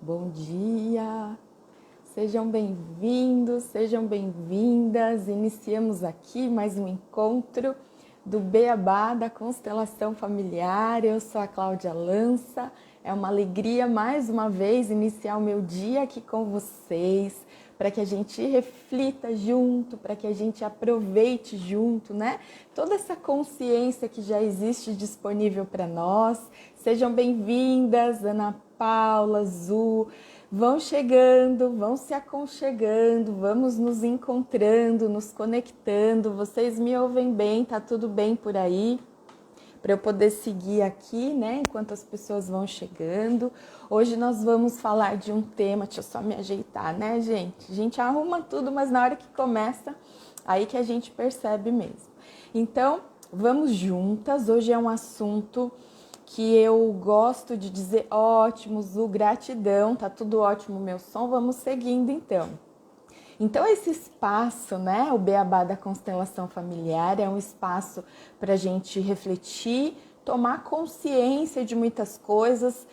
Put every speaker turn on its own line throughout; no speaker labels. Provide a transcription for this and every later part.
bom dia! Sejam bem-vindos, sejam bem-vindas. Iniciamos aqui mais um encontro do Beabá da Constelação Familiar. Eu sou a Cláudia Lança. É uma alegria mais uma vez iniciar o meu dia aqui com vocês, para que a gente reflita junto, para que a gente aproveite junto, né? Toda essa consciência que já existe disponível para nós. Sejam bem-vindas, Ana Paula, Zu. Vão chegando, vão se aconchegando, vamos nos encontrando, nos conectando. Vocês me ouvem bem? Tá tudo bem por aí? Para eu poder seguir aqui, né, enquanto as pessoas vão chegando. Hoje nós vamos falar de um tema, deixa eu só me ajeitar, né, gente? A gente arruma tudo, mas na hora que começa, aí que a gente percebe mesmo. Então, vamos juntas. Hoje é um assunto que eu gosto de dizer ótimo, Zu, gratidão, tá tudo ótimo meu som, vamos seguindo então. Então esse espaço, né, o Beabá da Constelação Familiar, é um espaço para a gente refletir, tomar consciência de muitas coisas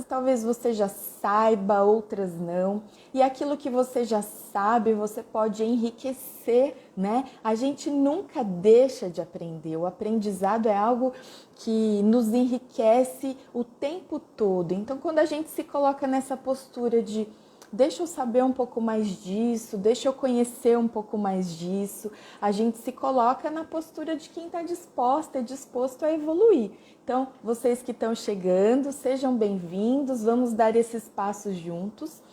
talvez você já saiba, outras não, e aquilo que você já sabe, você pode enriquecer, né? A gente nunca deixa de aprender, o aprendizado é algo que nos enriquece o tempo todo. Então quando a gente se coloca nessa postura de deixa eu saber um pouco mais disso, deixa eu conhecer um pouco mais disso, a gente se coloca na postura de quem está disposta e disposto a evoluir. Então, vocês que estão chegando, sejam bem-vindos, vamos dar esses passos juntos.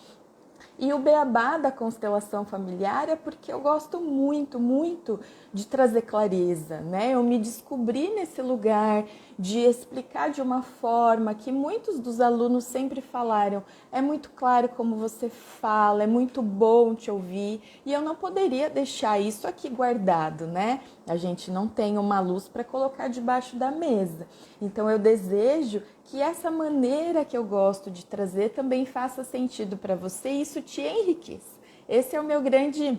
E o Beabá da Constelação Familiar é porque eu gosto muito de trazer clareza, né? Eu me descobri nesse lugar de explicar de uma forma que muitos dos alunos sempre falaram, é muito claro como você fala, é muito bom te ouvir, e eu não poderia deixar isso aqui guardado, né? A gente não tem uma luz para colocar debaixo da mesa. Então eu desejo que essa maneira que eu gosto de trazer também faça sentido para você e isso te enriqueça. Esse é o meu grande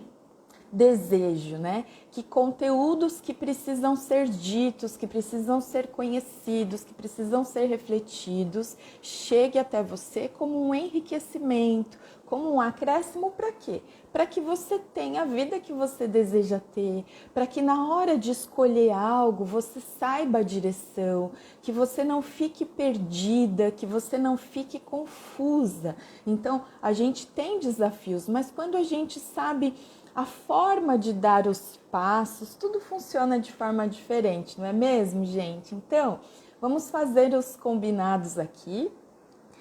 desejo, né? Que conteúdos que precisam ser ditos, que precisam ser conhecidos, que precisam ser refletidos, chegue até você como um enriquecimento, como um acréscimo para quê? Para que você tenha a vida que você deseja ter, para que na hora de escolher algo você saiba a direção, que você não fique perdida, que você não fique confusa. Então, a gente tem desafios, mas quando a gente sabe a forma de dar os passos, tudo funciona de forma diferente, não é mesmo, gente? Então, vamos fazer os combinados aqui.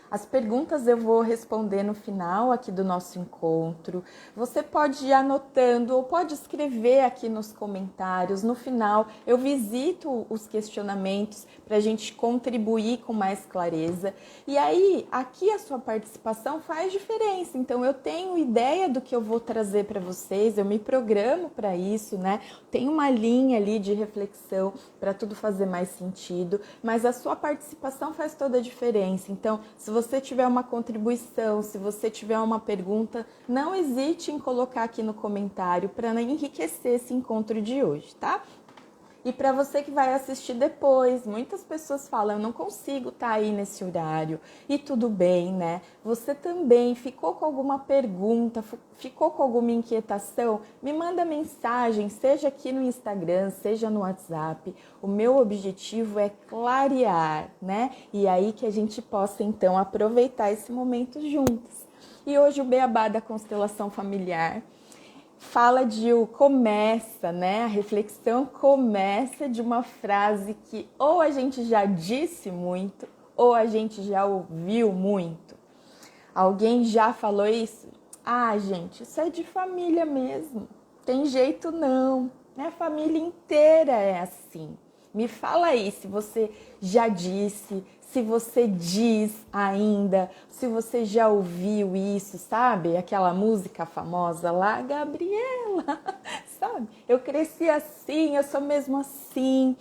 As perguntas eu vou responder no final aqui do nosso encontro. Você pode ir anotando ou pode escrever aqui nos comentários. No final eu visito os questionamentos para a gente contribuir com mais clareza. E aí, aqui a sua participação faz diferença. Então eu tenho ideia do que eu vou trazer para vocês, eu me programo para isso, né? Tem uma linha ali de reflexão para tudo fazer mais sentido, mas a sua participação faz toda a diferença. Então, se você tiver uma contribuição, se você tiver uma pergunta, não hesite em colocar aqui no comentário para enriquecer esse encontro de hoje, tá? E para você que vai assistir depois, muitas pessoas falam, eu não consigo estar aí nesse horário. E tudo bem, né? Você também ficou com alguma pergunta, ficou com alguma inquietação? Me manda mensagem, seja aqui no Instagram, seja no WhatsApp. O meu objetivo é clarear, né? E aí que a gente possa, então, aproveitar esse momento juntos. E hoje o Beabá da Constelação Familiar fala de começa, né? A reflexão começa de uma frase que ou a gente já disse muito ou a gente já ouviu muito. Alguém já falou isso? Ah, gente, isso é de família mesmo. Tem jeito não. A família inteira é assim. Me fala aí se você já disse, se você diz ainda, se você já ouviu isso, sabe? Aquela música famosa lá, Gabriela, sabe? Eu cresci assim, eu sou mesmo assim.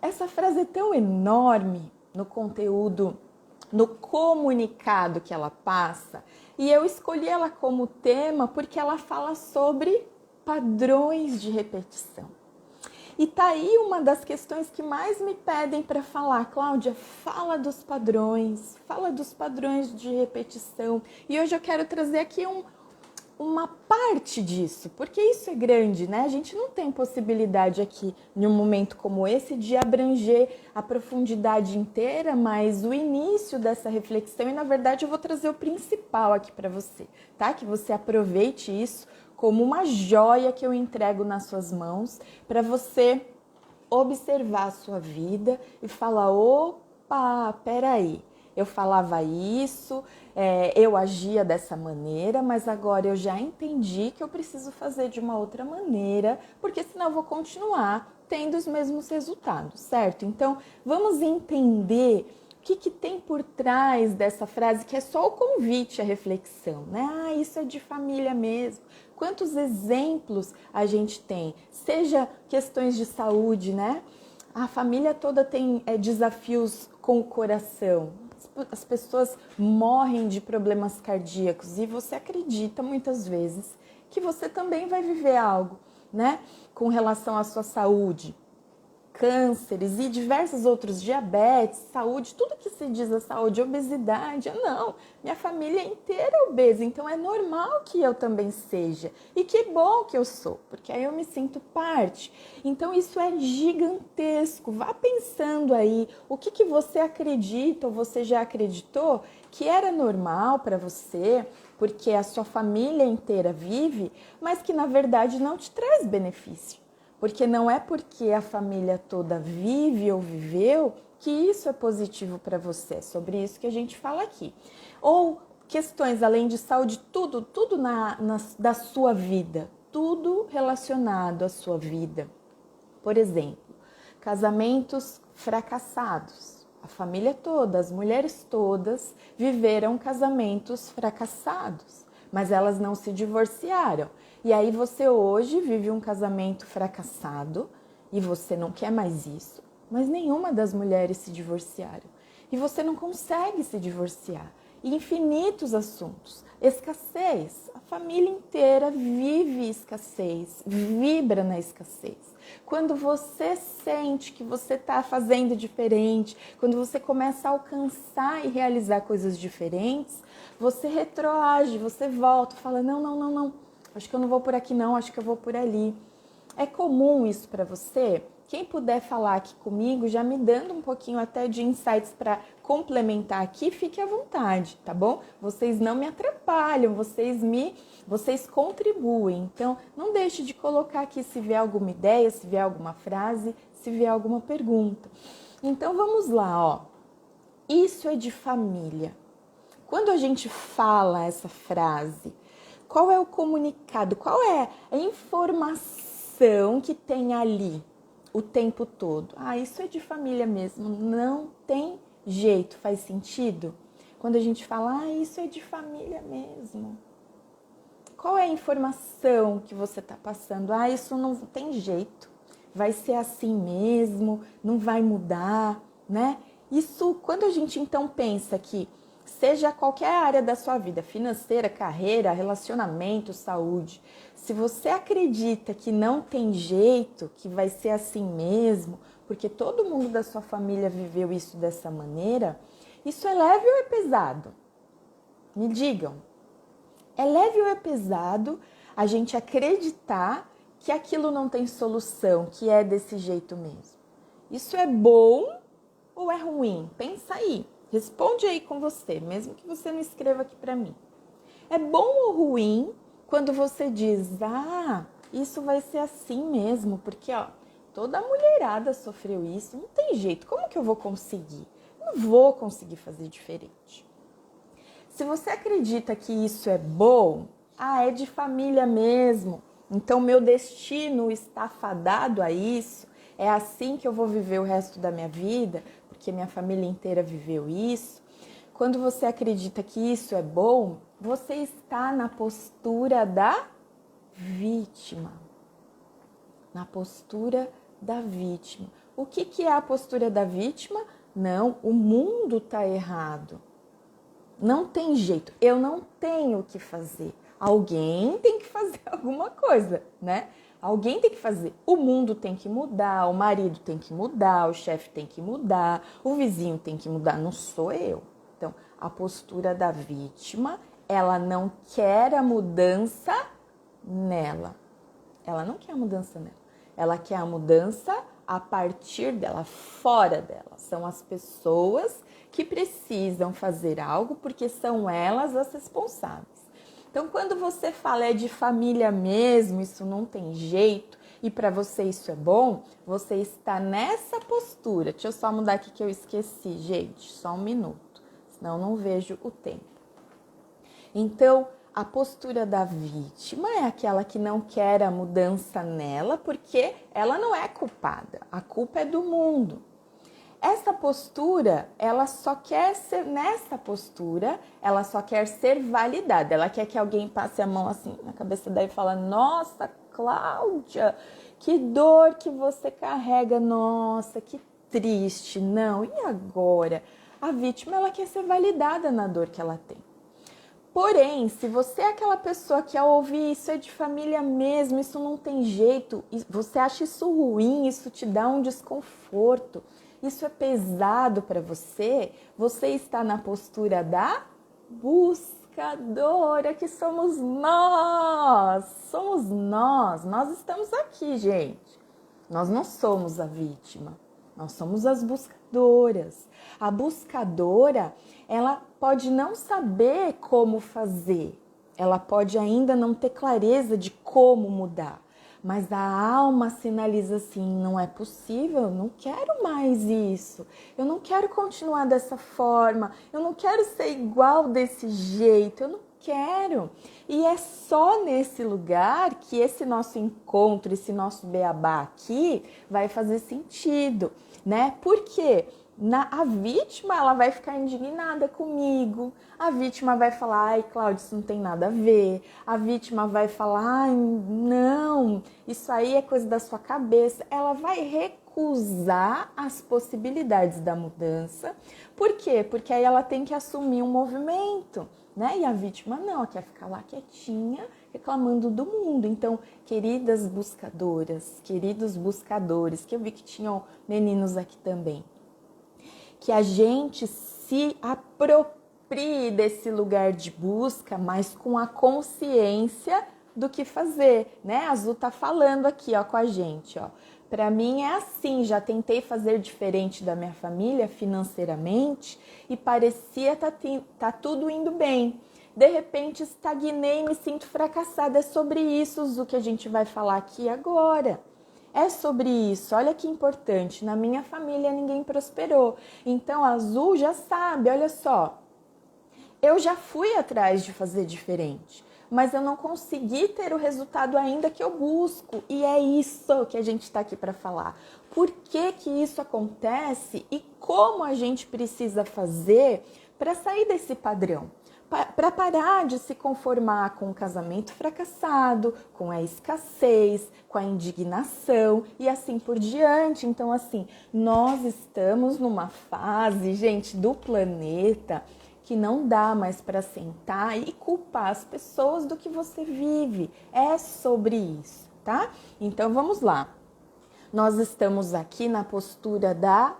Essa frase é tão enorme no conteúdo, no comunicado que ela passa, e eu escolhi ela como tema porque ela fala sobre padrões de repetição. E tá aí uma das questões que mais me pedem para falar. Cláudia, fala dos padrões de repetição. E hoje eu quero trazer aqui uma parte disso, porque isso é grande, né? A gente não tem possibilidade aqui, em um momento como esse, de abranger a profundidade inteira, mas o início dessa reflexão, e na verdade eu vou trazer o principal aqui para você, tá? Que você aproveite isso como uma joia que eu entrego nas suas mãos, para você observar a sua vida e falar, opa, peraí, eu falava isso, eu agia dessa maneira, mas agora eu já entendi que eu preciso fazer de uma outra maneira, porque senão eu vou continuar tendo os mesmos resultados, certo? Então, vamos entender o que tem por trás dessa frase, que é só o convite à reflexão, né? Ah, isso é de família mesmo. Quantos exemplos a gente tem? Seja questões de saúde, né? A família toda tem desafios com o coração. As pessoas morrem de problemas cardíacos e você acredita muitas vezes que você também vai viver algo, né? Com relação à sua saúde. Cânceres e diversos outros, diabetes, saúde, tudo que se diz a saúde, obesidade, não, minha família inteira é obesa, então é normal que eu também seja, e que bom que eu sou, porque aí eu me sinto parte. Então isso é gigantesco, vá pensando aí, o que você acredita ou você já acreditou que era normal para você, porque a sua família inteira vive, mas que na verdade não te traz benefício. Porque não é porque a família toda vive ou viveu que isso é positivo para você. É sobre isso que a gente fala aqui. Ou questões além de saúde, tudo da sua vida. Tudo relacionado à sua vida. Por exemplo, casamentos fracassados. A família toda, as mulheres todas viveram casamentos fracassados, mas elas não se divorciaram. E aí você hoje vive um casamento fracassado e você não quer mais isso, mas nenhuma das mulheres se divorciaram. E você não consegue se divorciar. E infinitos assuntos. Escassez. A família inteira vive escassez, vibra na escassez. Quando você sente que você está fazendo diferente, quando você começa a alcançar e realizar coisas diferentes, você retroage, você volta, fala, não, acho que eu não vou por aqui não, acho que eu vou por ali. É comum isso para você? Quem puder falar aqui comigo, já me dando um pouquinho até de insights para complementar aqui, fique à vontade, tá bom? Vocês não me atrapalham, vocês contribuem. Então, não deixe de colocar aqui se vier alguma ideia, se vier alguma frase, se vier alguma pergunta. Então, vamos lá, ó. Isso é de família. Quando a gente fala essa frase, qual é o comunicado? Qual é a informação que tem ali o tempo todo? Ah, isso é de família mesmo. Não tem jeito. Faz sentido? Quando a gente fala, isso é de família mesmo. Qual é a informação que você está passando? Ah, isso não tem jeito. Vai ser assim mesmo, não vai mudar, né? Isso, quando a gente então pensa que seja qualquer área da sua vida, financeira, carreira, relacionamento, saúde, se você acredita que não tem jeito, que vai ser assim mesmo, porque todo mundo da sua família viveu isso dessa maneira, isso é leve ou é pesado? Me digam. É leve ou é pesado a gente acreditar que aquilo não tem solução, que é desse jeito mesmo? Isso é bom ou é ruim? Pensa aí. Responde aí com você, mesmo que você não escreva aqui para mim. É bom ou ruim quando você diz, isso vai ser assim mesmo, porque toda a mulherada sofreu isso, não tem jeito, como que eu vou conseguir? Não vou conseguir fazer diferente. Se você acredita que isso é bom, é de família mesmo, então meu destino está fadado a isso, é assim que eu vou viver o resto da minha vida, porque minha família inteira viveu isso. Quando você acredita que isso é bom, você está na postura da vítima. Na postura da vítima. O que é a postura da vítima? Não, o mundo está errado. Não tem jeito, eu não tenho o que fazer. Alguém tem que fazer alguma coisa, né? Alguém tem que fazer. O mundo tem que mudar, o marido tem que mudar, o chefe tem que mudar, o vizinho tem que mudar, não sou eu. Então, a postura da vítima, ela não quer a mudança nela. Ela não quer a mudança nela. Ela quer a mudança a partir dela, fora dela. São as pessoas que precisam fazer algo porque são elas as responsáveis. Então, quando você fala é de família mesmo, isso não tem jeito, e para você isso é bom, você está nessa postura. Deixa eu só mudar aqui que eu esqueci, gente, só um minuto, senão eu não vejo o tempo. Então, a postura da vítima é aquela que não quer a mudança nela, porque ela não é culpada, a culpa é do mundo. Essa postura, ela só quer ser, nessa postura, ela só quer ser validada. Ela quer que alguém passe a mão assim na cabeça dela e fala: nossa, Cláudia, que dor que você carrega, nossa, que triste. Não, e agora? A vítima, ela quer ser validada na dor que ela tem. Porém, se você é aquela pessoa que ao ouvir isso é de família mesmo, isso não tem jeito, você acha isso ruim, isso te dá um desconforto, isso é pesado para você, você está na postura da buscadora, que somos nós estamos aqui, gente. Nós não somos a vítima, nós somos as buscadoras. A buscadora, ela pode não saber como fazer, ela pode ainda não ter clareza de como mudar, mas a alma sinaliza assim: não é possível, eu não quero mais isso, eu não quero continuar dessa forma, eu não quero ser igual desse jeito, eu não quero. E é só nesse lugar que esse nosso encontro, esse nosso beabá aqui vai fazer sentido, né? Por quê? A vítima, ela vai ficar indignada comigo, a vítima vai falar: ai, Cláudia, isso não tem nada a ver, a vítima vai falar: ai, não, isso aí é coisa da sua cabeça. Ela vai recusar as possibilidades da mudança. Por quê? Porque aí ela tem que assumir um movimento, né? E a vítima não, ela quer ficar lá quietinha, reclamando do mundo. Então, queridas buscadoras, queridos buscadores, que eu vi que tinham meninos aqui também, que a gente se aproprie desse lugar de busca, mas com a consciência do que fazer, né? A Azul tá falando aqui, ó, com a gente, ó. Para mim é assim, já tentei fazer diferente da minha família financeiramente e parecia tá tudo indo bem. De repente estagnei e me sinto fracassada. É sobre isso, Zu, que a gente vai falar aqui agora. É sobre isso, olha que importante, na minha família ninguém prosperou. Então a Azul já sabe, olha só, eu já fui atrás de fazer diferente, mas eu não consegui ter o resultado ainda que eu busco. E é isso que a gente está aqui para falar. Por que que isso acontece e como a gente precisa fazer para sair desse padrão? Para parar de se conformar com o casamento fracassado, com a escassez, com a indignação e assim por diante. Então, assim, nós estamos numa fase, gente, do planeta que não dá mais para sentar e culpar as pessoas do que você vive. É sobre isso, tá? Então, vamos lá. Nós estamos aqui na postura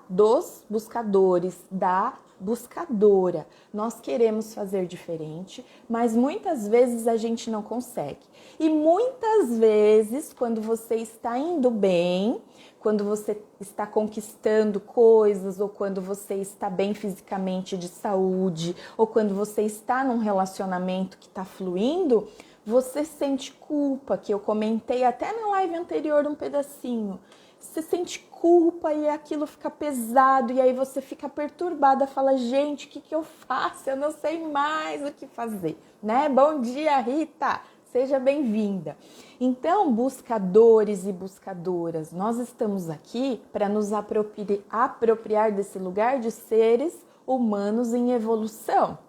dos buscadores, da buscadora. Nós queremos fazer diferente, mas muitas vezes a gente não consegue. E muitas vezes, quando você está indo bem, quando você está conquistando coisas, ou quando você está bem fisicamente de saúde, ou quando você está num relacionamento que está fluindo, você sente culpa, que eu comentei até na live anterior um pedacinho. Você sente culpa e aquilo fica pesado e aí você fica perturbada, fala: gente, o que eu faço? Eu não sei mais o que fazer, né? Bom dia, Rita! Seja bem-vinda. Então, buscadores e buscadoras, nós estamos aqui para nos apropriar desse lugar de seres humanos em evolução.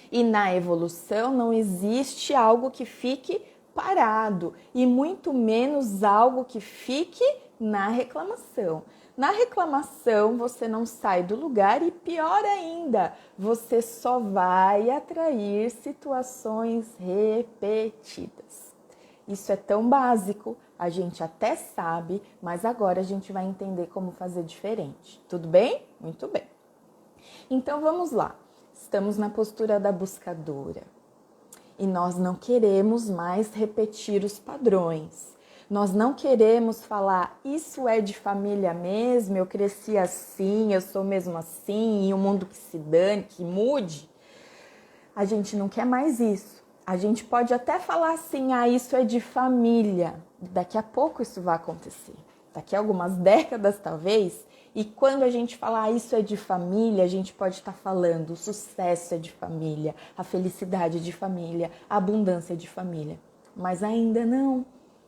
E na evolução não existe algo que fique parado e muito menos algo que fique na reclamação. Na reclamação você não sai do lugar e pior ainda, você só vai atrair situações repetidas. Isso é tão básico, a gente até sabe, mas agora a gente vai entender como fazer diferente. Tudo bem? Muito bem. Então vamos lá. Estamos na postura da buscadora e nós não queremos mais repetir os padrões. Nós não queremos falar, isso é de família mesmo, eu cresci assim, eu sou mesmo assim, e o mundo que se dane, que mude. A gente não quer mais isso. A gente pode até falar assim, isso é de família. Daqui a pouco isso vai acontecer. Daqui a algumas décadas, talvez. E quando a gente falar isso é de família, a gente pode estar falando o sucesso é de família, a felicidade é de família, a abundância é de família. Mas ainda não.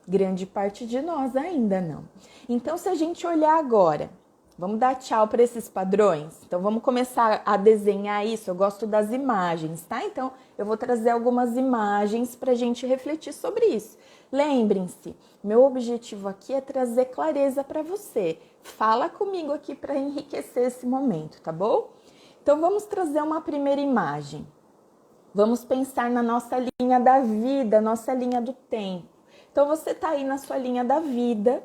Grande parte de nós ainda não. Então, se a gente olhar agora, vamos dar tchau para esses padrões? Então, vamos começar a desenhar isso. Eu gosto das imagens, tá? Então, eu vou trazer algumas imagens para a gente refletir sobre isso. Lembrem-se, meu objetivo aqui é trazer clareza para você. Fala comigo aqui para enriquecer esse momento, tá bom? Então, vamos trazer uma primeira imagem. Vamos pensar na nossa linha da vida, nossa linha do tempo. Então, você está aí na sua linha da vida.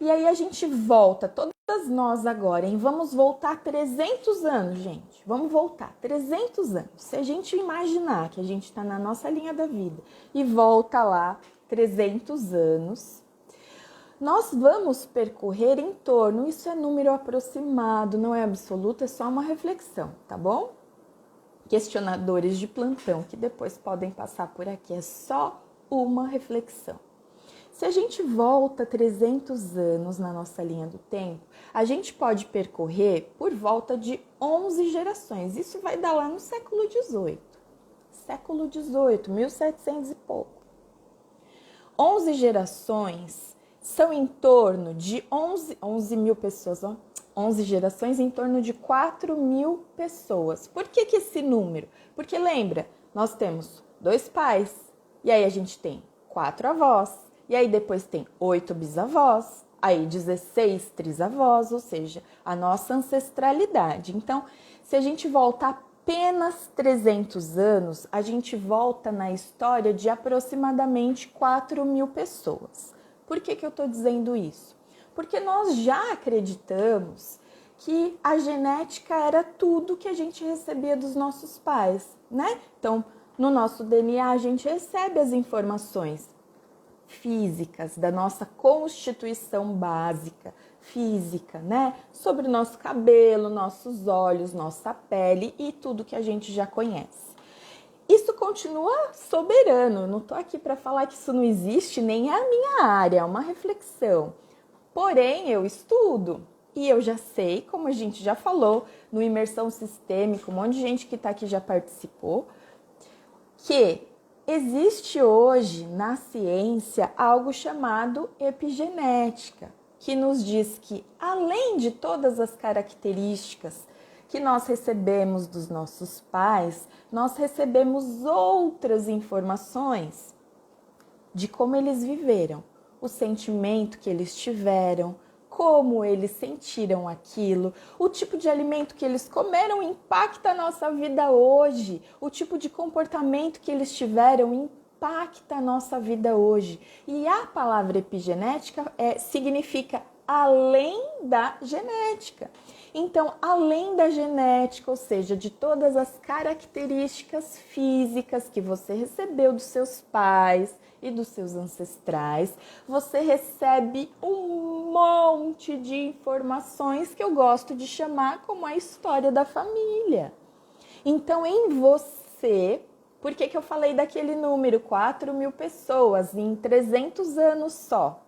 E aí a gente volta, todas nós agora, hein? Vamos voltar 300 anos, gente. Vamos voltar 300 anos. Se a gente imaginar que a gente está na nossa linha da vida e volta lá 300 anos, nós vamos percorrer em torno, isso é número aproximado, não é absoluto, é só uma reflexão, tá bom? Questionadores de plantão que depois podem passar por aqui, é só uma reflexão. Se a gente volta 300 anos na nossa linha do tempo, a gente pode percorrer por volta de 11 gerações. Isso vai dar lá no século XVIII. Século XVIII, 1700 e pouco. 11 gerações são em torno de 11 mil pessoas, ó. 11 gerações em torno de 4.000 pessoas. Por que esse número? Porque lembra, nós temos 2 pais, e aí a gente tem 4 avós, e aí depois tem 8 bisavós, aí 16 trisavós, ou seja, a nossa ancestralidade. Então, se a gente volta apenas 300 anos, a gente volta na história de aproximadamente 4.000 pessoas. Por que eu estou dizendo isso? Porque nós já acreditamos que a genética era tudo que a gente recebia dos nossos pais, né? Então, no nosso DNA, a gente recebe as informações físicas da nossa constituição básica, física, né? Sobre o nosso cabelo, nossos olhos, nossa pele e tudo que a gente já conhece. Isso continua soberano, eu não tô aqui para falar que isso não existe, nem é a minha área, é uma reflexão. Porém, eu estudo e eu já sei, como a gente já falou, no Imersão Sistêmica, um monte de gente que está aqui já participou, que existe hoje na ciência algo chamado epigenética, que nos diz que, além de todas as características que nós recebemos dos nossos pais, nós recebemos outras informações de como eles viveram, o sentimento que eles tiveram, como eles sentiram aquilo, o tipo de alimento que eles comeram impacta a nossa vida hoje, o tipo de comportamento que eles tiveram impacta a nossa vida hoje. E a palavra epigenética significa além da genética. Então, além da genética, ou seja, de todas as características físicas que você recebeu dos seus pais e dos seus ancestrais, você recebe um monte de informações que eu gosto de chamar como a história da família. Então, em você, por que eu falei daquele número, 4.000 pessoas em 300 anos só?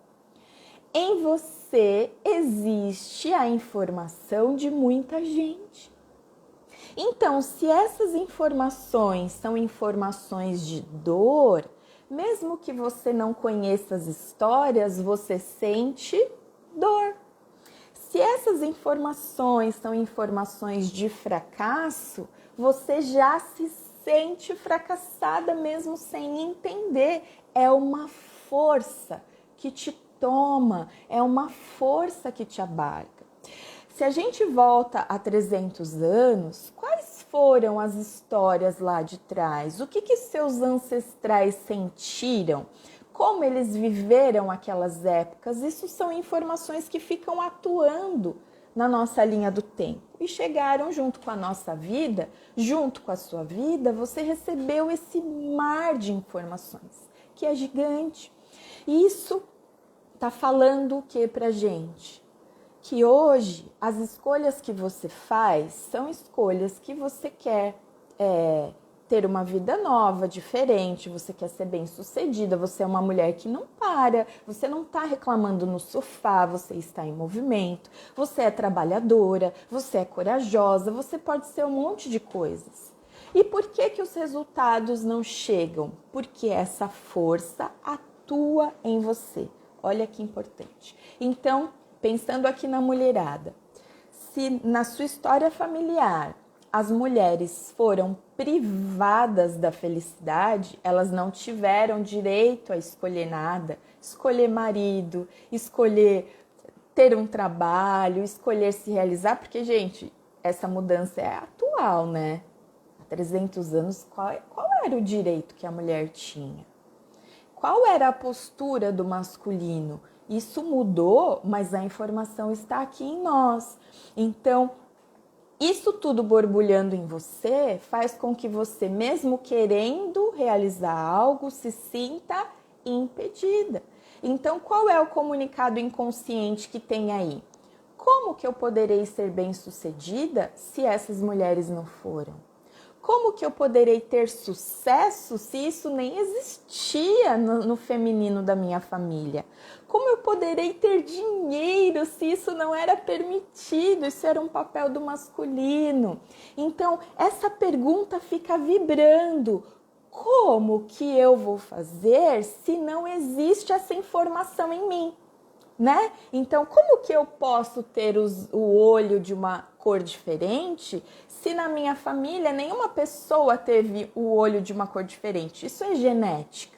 Em você existe a informação de muita gente. Então, se essas informações são informações de dor, mesmo que você não conheça as histórias, você sente dor. Se essas informações são informações de fracasso, você já se sente fracassada mesmo sem entender. É uma força que te toma, é uma força que te abarca. Se a gente volta a 300 anos, quais foram as histórias lá de trás? O que seus ancestrais sentiram como eles viveram aquelas épocas. Isso são informações que ficam atuando na nossa linha do tempo e chegaram junto com a nossa vida, junto com a sua vida. Você recebeu esse mar de informações que é gigante. E isso tá falando o que pra gente? Que hoje as escolhas que você faz são escolhas que você quer ter uma vida nova, diferente, você quer ser bem-sucedida, você é uma mulher que não para, você não está reclamando no sofá, você está em movimento, você é trabalhadora, você é corajosa, você pode ser um monte de coisas. E por que os resultados não chegam? Porque essa força atua em você. Olha que importante. Então, pensando aqui na mulherada, se na sua história familiar as mulheres foram privadas da felicidade, elas não tiveram direito a escolher nada, escolher marido, escolher ter um trabalho, escolher se realizar, porque, gente, essa mudança é atual, né? Há 300 anos, qual era o direito que a mulher tinha? Qual era a postura do masculino? Isso mudou, mas a informação está aqui em nós. Então, isso tudo borbulhando em você faz com que você, mesmo querendo realizar algo, se sinta impedida. Então, qual é o comunicado inconsciente que tem aí? Como que eu poderei ser bem-sucedida se essas mulheres não foram? Como que eu poderei ter sucesso se isso nem existia no feminino da minha família? Como eu poderei ter dinheiro se isso não era permitido? Isso era um papel do masculino. Então, essa pergunta fica vibrando. Como que eu vou fazer se não existe essa informação em mim? Né? Então, como que eu posso ter o olho de uma cor diferente se na minha família nenhuma pessoa teve o olho de uma cor diferente? Isso é genética.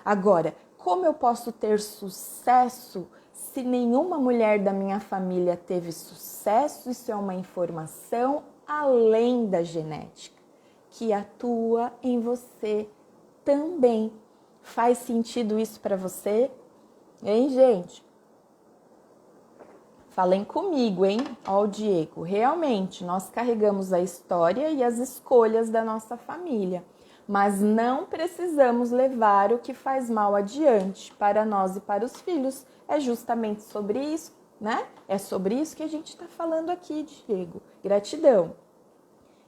Agora, como eu posso ter sucesso se nenhuma mulher da minha família teve sucesso? Isso é uma informação além da genética, que atua em você também. Faz sentido isso para você? Hein, gente? Falem comigo, hein? Ó, o Diego. Realmente, nós carregamos a história e as escolhas da nossa família, mas não precisamos levar o que faz mal adiante para nós e para os filhos. É justamente sobre isso, né? É sobre isso que a gente está falando aqui, Diego. Gratidão.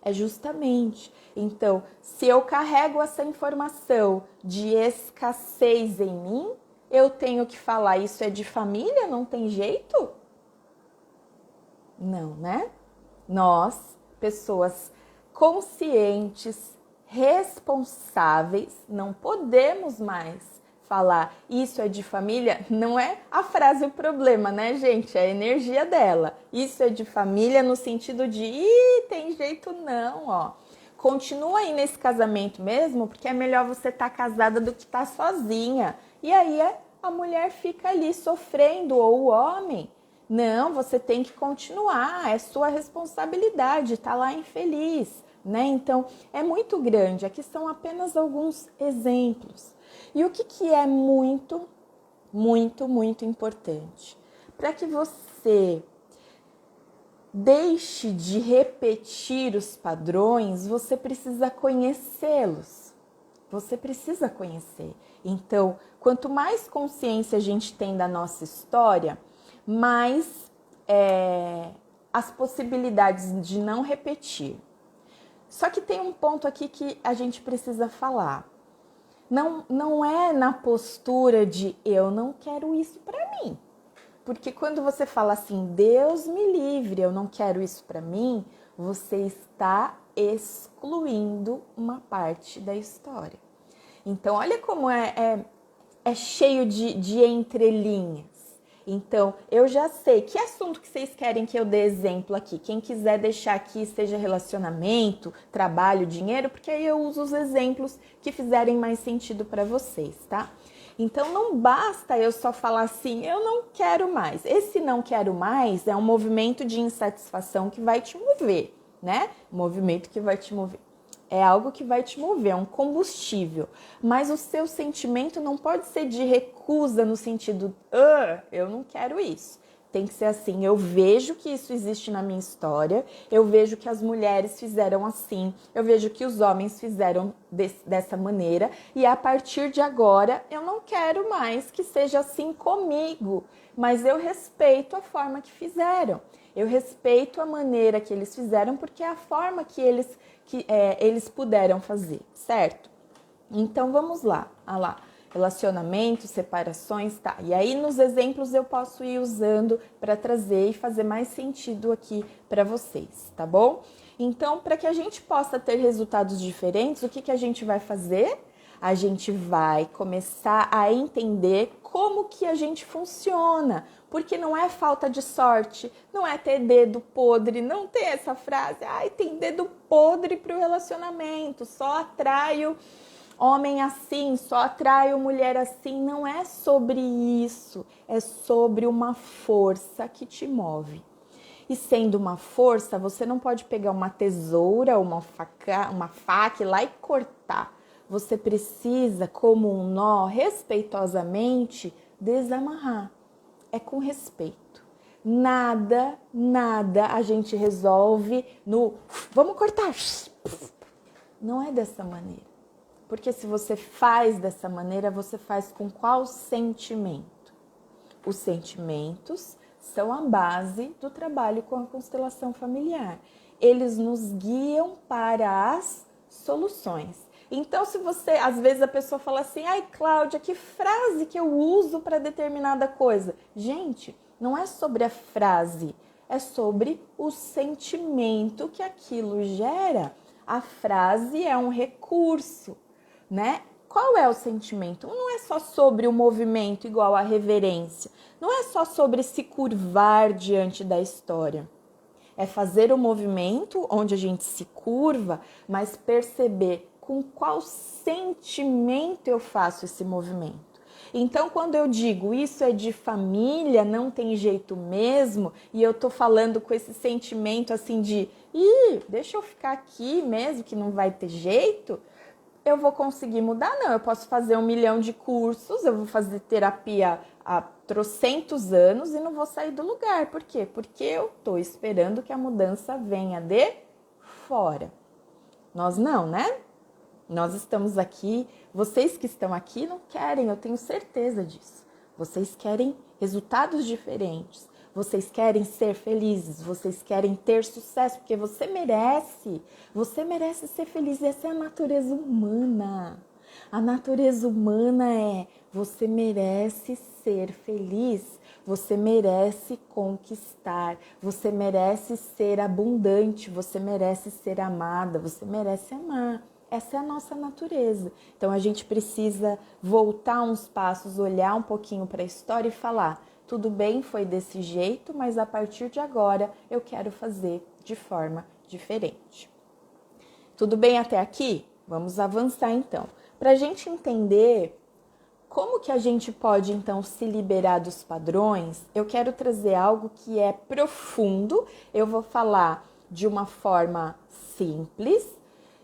É justamente. Então, se eu carrego essa informação de escassez em mim, eu tenho que falar, isso é de família? Não tem jeito? Não, né? Nós, pessoas conscientes, responsáveis, não podemos mais falar isso é de família. Não é a frase o problema, né, gente? É a energia dela. Isso é de família no sentido de, tem jeito não, ó. Continua aí nesse casamento mesmo, porque é melhor você estar casada do que estar sozinha. E aí a mulher fica ali sofrendo, ou o homem. Não, você tem que continuar, é sua responsabilidade, tá lá infeliz, né? Então, é muito grande, aqui são apenas alguns exemplos. E o que é muito, muito, muito importante? Para que você deixe de repetir os padrões, você precisa conhecê-los. Você precisa conhecer. Então, quanto mais consciência a gente tem da nossa história, mais as possibilidades de não repetir. Só que tem um ponto aqui que a gente precisa falar. Não é na postura de eu não quero isso para mim. Porque quando você fala assim, Deus me livre, eu não quero isso para mim, você está excluindo uma parte da história. Então, olha como é cheio de entrelinhas. Então, eu já sei que assunto que vocês querem que eu dê exemplo aqui. Quem quiser deixar aqui, seja relacionamento, trabalho, dinheiro, porque aí eu uso os exemplos que fizerem mais sentido para vocês, tá? Então, não basta eu só falar assim, eu não quero mais. Esse não quero mais é um movimento de insatisfação que vai te mover, né? Um movimento que vai te mover. é algo que vai te mover, é um combustível. Mas o seu sentimento não pode ser de recusa no sentido, eu não quero isso. Tem que ser assim, eu vejo que isso existe na minha história, eu vejo que as mulheres fizeram assim, eu vejo que os homens fizeram dessa maneira, e a partir de agora eu não quero mais que seja assim comigo, mas eu respeito a forma que fizeram, eu respeito a maneira que eles fizeram, porque é a forma que eles puderam fazer, certo? Então vamos lá, relacionamentos, separações, tá? E aí nos exemplos eu posso ir usando para trazer e fazer mais sentido aqui para vocês, tá bom? Então, para que a gente possa ter resultados diferentes, o que a gente vai fazer? A gente vai começar a entender como que a gente funciona, porque não é falta de sorte, não é ter dedo podre, não tem essa frase, tem dedo podre para o relacionamento, só atraio homem assim, só atraio mulher assim. Não é sobre isso, é sobre uma força que te move. E sendo uma força, você não pode pegar uma tesoura, uma faca e ir lá e cortar. Você precisa, como um nó, respeitosamente desamarrar. É com respeito. Nada a gente resolve no vamos cortar. Não é dessa maneira. Porque se você faz dessa maneira, você faz com qual sentimento? Os sentimentos são a base do trabalho com a constelação familiar. Eles nos guiam para as soluções. Então, se você, às vezes a pessoa fala assim, Cláudia, que frase que eu uso para determinada coisa? Gente, não é sobre a frase, é sobre o sentimento que aquilo gera. A frase é um recurso, né? Qual é o sentimento? Não é só sobre o movimento igual a reverência. Não é só sobre se curvar diante da história. É fazer o movimento onde a gente se curva, mas perceber com qual sentimento eu faço esse movimento. Então, quando eu digo isso é de família, não tem jeito mesmo, e eu tô falando com esse sentimento assim de, deixa eu ficar aqui mesmo que não vai ter jeito, eu vou conseguir mudar? Não, eu posso fazer 1 milhão de cursos, eu vou fazer terapia há trocentos anos e não vou sair do lugar. Por quê? Porque eu tô esperando que a mudança venha de fora. Nós não, né? Nós estamos aqui, vocês que estão aqui não querem, eu tenho certeza disso. Vocês querem resultados diferentes, vocês querem ser felizes, vocês querem ter sucesso, porque você merece ser feliz. Essa é a natureza humana. A natureza humana é, você merece ser feliz, você merece conquistar, você merece ser abundante, você merece ser amada, você merece amar. Essa é a nossa natureza. Então a gente precisa voltar uns passos, olhar um pouquinho para a história e falar: tudo bem, foi desse jeito, mas a partir de agora eu quero fazer de forma diferente. Tudo bem até aqui? Vamos avançar então. Para a gente entender como que a gente pode então se liberar dos padrões, eu quero trazer algo que é profundo. Eu vou falar de uma forma simples,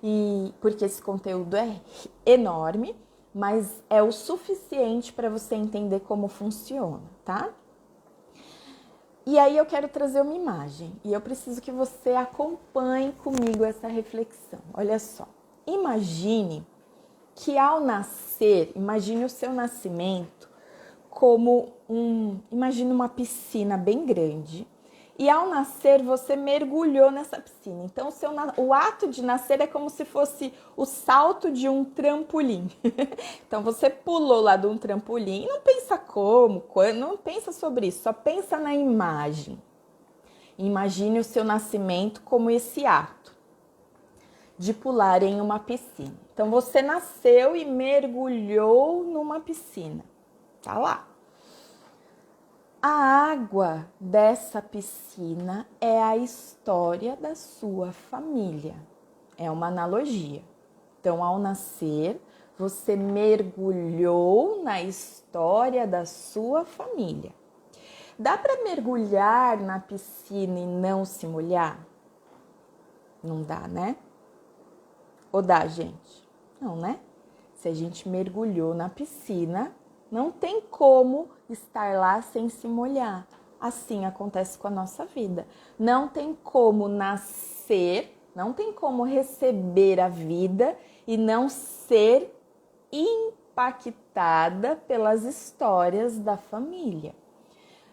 e porque esse conteúdo é enorme, mas é o suficiente para você entender como funciona, tá? E aí eu quero trazer uma imagem e eu preciso que você acompanhe comigo essa reflexão. Olha só, imagine que ao nascer, imagine o seu nascimento como imagine uma piscina bem grande. E ao nascer, você mergulhou nessa piscina. Então, o ato de nascer é como se fosse o salto de um trampolim. Então, você pulou lá de um trampolim. Não pensa como, quando, não pensa sobre isso. Só pensa na imagem. Imagine o seu nascimento como esse ato de pular em uma piscina. Então, você nasceu e mergulhou numa piscina. Tá lá. A água dessa piscina é a história da sua família. É uma analogia. Então, ao nascer, você mergulhou na história da sua família. Dá para mergulhar na piscina e não se molhar? Não dá, né? Ou dá, gente? Não, né? Se a gente mergulhou na piscina, não tem como estar lá sem se molhar. Assim acontece com a nossa vida. Não tem como nascer, não tem como receber a vida e não ser impactada pelas histórias da família.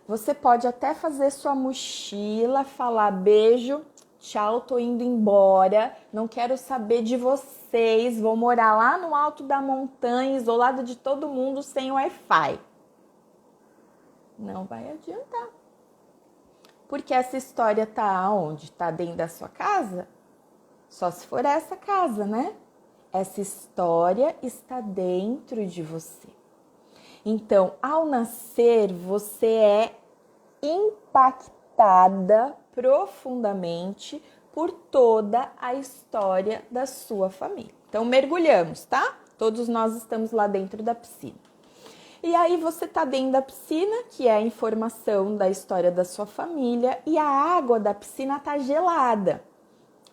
Você pode até fazer sua mochila, falar beijo, tchau, tô indo embora, não quero saber de vocês, vou morar lá no alto da montanha, isolado de todo mundo, sem Wi-Fi. Não vai adiantar. Porque essa história tá aonde? Tá dentro da sua casa? Só se for essa casa, né? Essa história está dentro de você. Então, ao nascer, você é impactada profundamente por toda a história da sua família. Então, mergulhamos, tá? Todos nós estamos lá dentro da piscina. E aí você tá dentro da piscina, que é a informação da história da sua família, e a água da piscina tá gelada.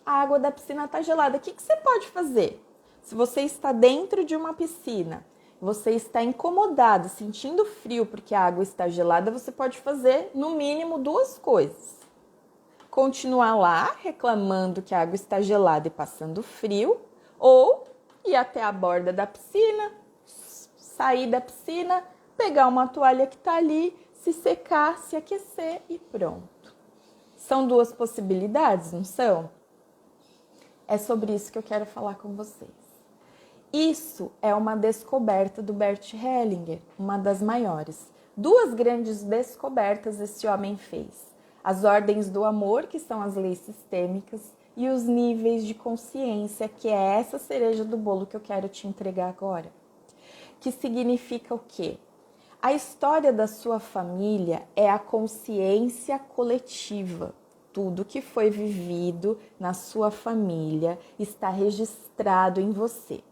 A água da piscina tá gelada. O que você pode fazer? Se você está dentro de uma piscina, você está incomodado, sentindo frio porque a água está gelada, você pode fazer no mínimo duas coisas. Continuar lá reclamando que a água está gelada e passando frio, ou ir até a borda da piscina, sair da piscina, pegar uma toalha que está ali, se secar, se aquecer e pronto. São duas possibilidades, não são? É sobre isso que eu quero falar com vocês. Isso é uma descoberta do Bert Hellinger, uma das maiores. Duas grandes descobertas esse homem fez. As ordens do amor, que são as leis sistêmicas, e os níveis de consciência, que é essa cereja do bolo que eu quero te entregar agora. Que significa o quê? A história da sua família é a consciência coletiva. Tudo que foi vivido na sua família está registrado em você.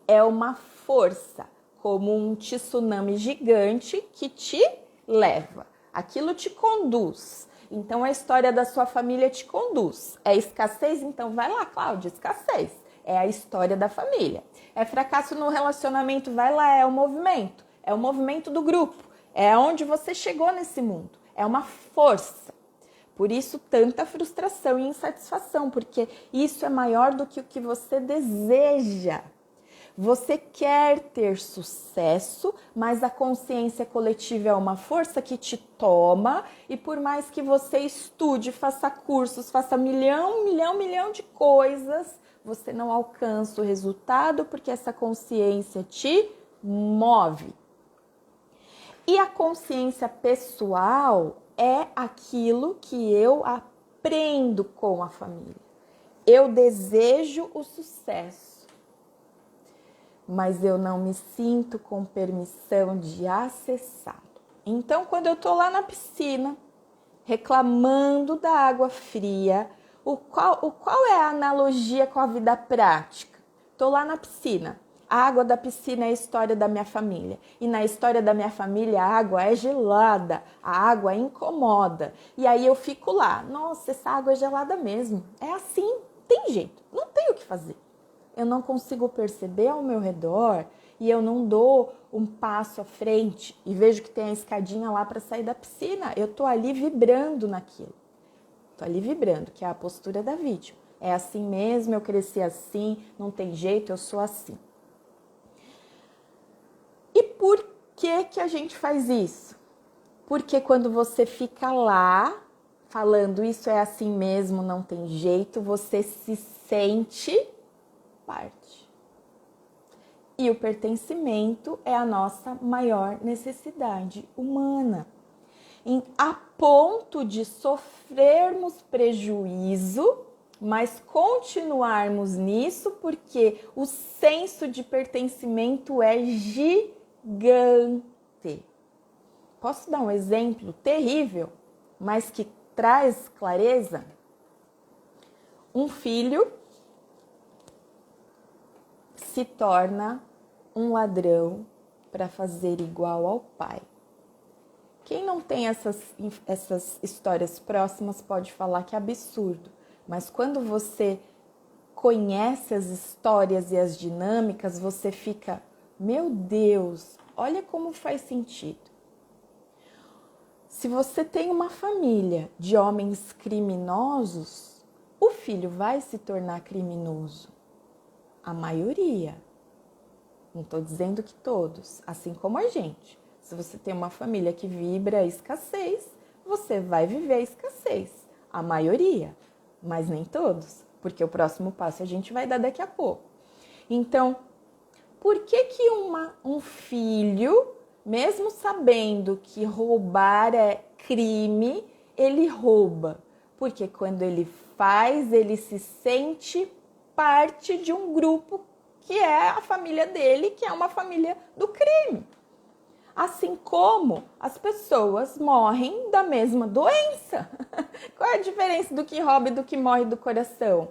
É uma força, como um tsunami gigante que te leva. Aquilo te conduz. Então, a história da sua família te conduz. É escassez? Então, vai lá, Cláudia, escassez. É a história da família. É fracasso no relacionamento? Vai lá, é o movimento. É o movimento do grupo. É onde você chegou nesse mundo. É uma força. Por isso, tanta frustração e insatisfação, porque isso é maior do que o que você deseja. Você quer ter sucesso, mas a consciência coletiva é uma força que te toma e por mais que você estude, faça cursos, faça milhão de coisas, você não alcança o resultado porque essa consciência te move. E a consciência pessoal é aquilo que eu aprendo com a família. Eu desejo o sucesso, mas eu não me sinto com permissão de acessá-lo. Então, quando eu tô lá na piscina, reclamando da água fria, qual é a analogia com a vida prática? Tô lá na piscina. A água da piscina é a história da minha família. E na história da minha família, a água é gelada, a água incomoda. E aí eu fico lá, nossa, essa água é gelada mesmo. É assim, tem jeito, não tem o que fazer. Eu não consigo perceber ao meu redor e eu não dou um passo à frente e vejo que tem a escadinha lá para sair da piscina. Eu tô ali vibrando naquilo. Tô ali vibrando, que é a postura da vítima. É assim mesmo, eu cresci assim, não tem jeito, eu sou assim. E por que a gente faz isso? Porque quando você fica lá falando isso é assim mesmo, não tem jeito, você se sente parte. E o pertencimento é a nossa maior necessidade humana. A ponto de sofrermos prejuízo, mas continuarmos nisso porque o senso de pertencimento é gigante. Posso dar um exemplo terrível, mas que traz clareza? Um filho se torna um ladrão para fazer igual ao pai. Quem não tem essas histórias próximas pode falar que é absurdo, mas quando você conhece as histórias e as dinâmicas, você fica, meu Deus, olha como faz sentido. Se você tem uma família de homens criminosos, o filho vai se tornar criminoso. A maioria. Não estou dizendo que todos, assim como a gente. Se você tem uma família que vibra a escassez, você vai viver a escassez. A maioria, mas nem todos, porque o próximo passo a gente vai dar daqui a pouco. Então, por que um filho, mesmo sabendo que roubar é crime, ele rouba? Porque quando ele faz, ele se sente parte de um grupo que é a família dele, que é uma família do crime. Assim como as pessoas morrem da mesma doença. Qual é a diferença do que rouba e do que morre do coração?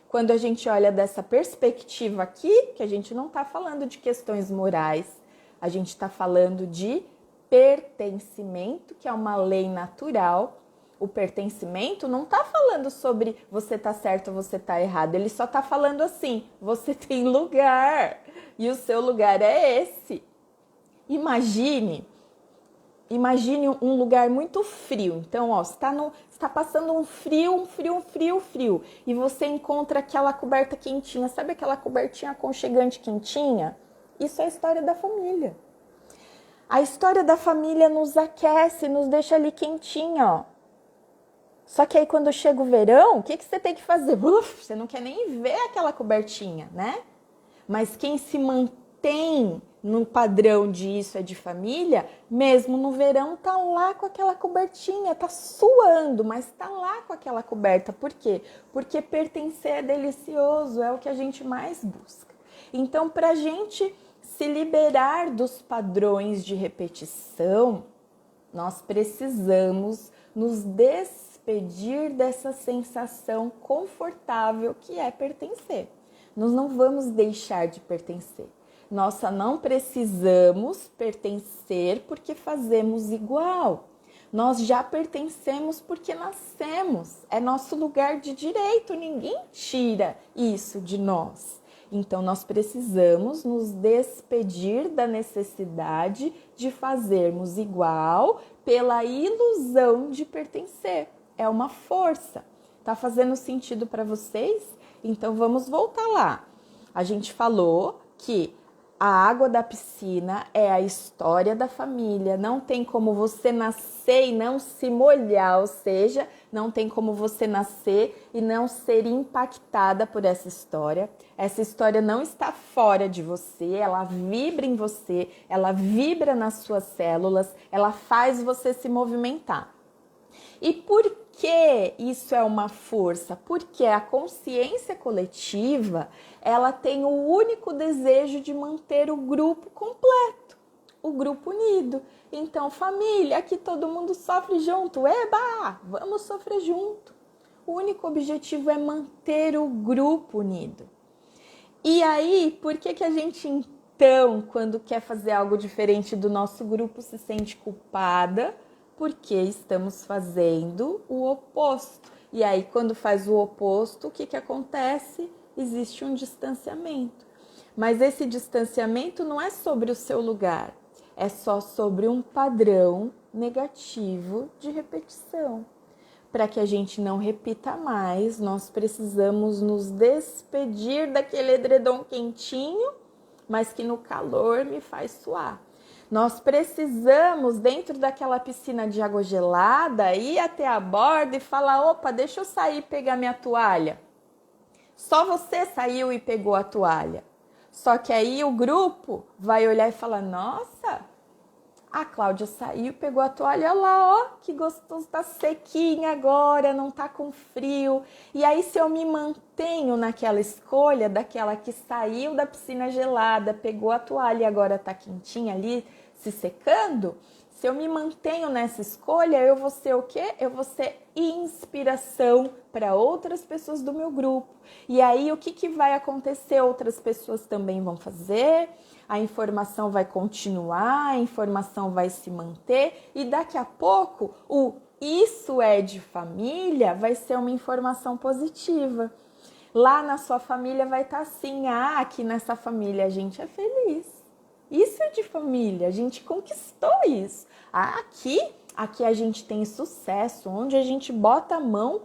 Quando a gente olha dessa perspectiva aqui, que a gente não está falando de questões morais, a gente está falando de pertencimento, que é uma lei natural. O pertencimento não está falando sobre você tá certo ou você tá errado, ele só está falando assim, você tem lugar e o seu lugar é esse. Imagine um lugar muito frio. Então, ó, você está passando um frio, e você encontra aquela coberta quentinha. Sabe aquela cobertinha aconchegante quentinha? Isso é a história da família. A história da família nos aquece, nos deixa ali quentinha, ó. Só que aí quando chega o verão, o que você tem que fazer? Você não quer nem ver aquela cobertinha, né? Mas quem se mantém no padrão de isso é de família, mesmo no verão tá lá com aquela cobertinha, tá suando, mas tá lá com aquela coberta. Por quê? Porque pertencer é delicioso, é o que a gente mais busca. Então, pra gente se liberar dos padrões de repetição, nós precisamos nos despedir dessa sensação confortável que é pertencer. Nós não vamos deixar de pertencer. Nós só não precisamos pertencer porque fazemos igual. Nós já pertencemos porque nascemos. É nosso lugar de direito, ninguém tira isso de nós. Então, nós precisamos nos despedir da necessidade de fazermos igual pela ilusão de pertencer. É uma força. Tá fazendo sentido para vocês? Então, vamos voltar lá. A gente falou que a água da piscina é a história da família. Não tem como você nascer e não se molhar, ou seja, não tem como você nascer e não ser impactada por essa história. Essa história não está fora de você, ela vibra em você, ela vibra nas suas células, ela faz você se movimentar. E por que isso é uma força? Porque a consciência coletiva, ela tem o único desejo de manter o grupo completo, o grupo unido. Então, família, aqui todo mundo sofre junto. Eba, vamos sofrer junto. O único objetivo é manter o grupo unido. E aí, por que a gente então, quando quer fazer algo diferente do nosso grupo, se sente culpada? Porque estamos fazendo o oposto. E aí, quando faz o oposto, o que acontece? Existe um distanciamento. Mas esse distanciamento não é sobre o seu lugar, é só sobre um padrão negativo de repetição. Para que a gente não repita mais, nós precisamos nos despedir daquele edredom quentinho, mas que no calor me faz suar. Nós precisamos, dentro daquela piscina de água gelada, ir até a borda e falar, opa, deixa eu sair e pegar minha toalha. Só você saiu e pegou a toalha. Só que aí o grupo vai olhar e falar, nossa, a Cláudia saiu e pegou a toalha, olha lá, ó, que gostoso, tá sequinha agora, não tá com frio. E aí se eu me mantenho naquela escolha daquela que saiu da piscina gelada, pegou a toalha e agora tá quentinha ali, se secando, se eu me mantenho nessa escolha, eu vou ser o quê? Eu vou ser inspiração para outras pessoas do meu grupo. E aí o que vai acontecer? Outras pessoas também vão fazer, a informação vai continuar, a informação vai se manter e daqui a pouco o isso é de família vai ser uma informação positiva. Lá na sua família vai estar assim, aqui nessa família a gente é feliz. Isso é de família, a gente conquistou isso. Aqui a gente tem sucesso, onde a gente bota a mão,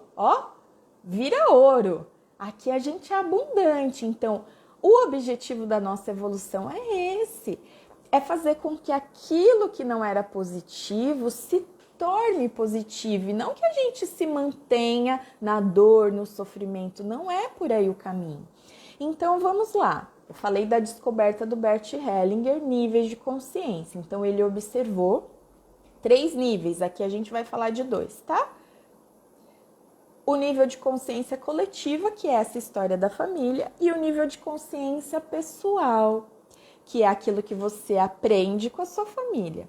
vira ouro. Aqui a gente é abundante. Então, o objetivo da nossa evolução é esse. É fazer com que aquilo que não era positivo se torne positivo. E não que a gente se mantenha na dor, no sofrimento. Não é por aí o caminho. Então, vamos lá. Eu falei da descoberta do Bert Hellinger, níveis de consciência. Então, ele observou 3 níveis. Aqui a gente vai falar de 2, tá? O nível de consciência coletiva, que é essa história da família, e o nível de consciência pessoal, que é aquilo que você aprende com a sua família.